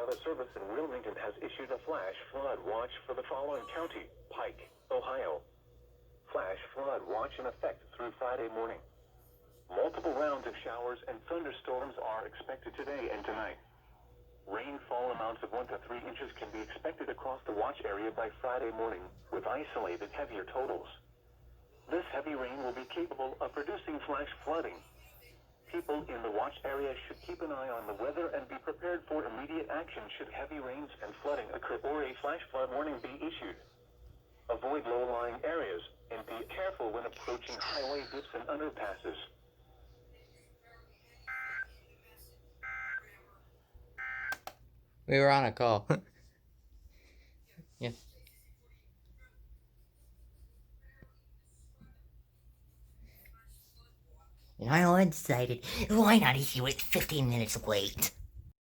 Weather Service in Wilmington has issued a flash flood watch for the following county: Pike, Ohio. Flash flood watch in effect through Friday morning. Multiple rounds of showers and thunderstorms are expected today and tonight. Rainfall amounts of 1 to 3 inches can be expected across the watch area by Friday morning, with isolated heavier totals. This heavy rain will be capable of producing flash flooding. People in the watch area should keep an eye on the weather and be prepared for immediate action should heavy rains and flooding occur or a flash flood warning be issued. Avoid low-lying areas and be careful when approaching highway dips and underpasses. We were on a call. Yeah. And I decided, why not issue it 15 minutes late?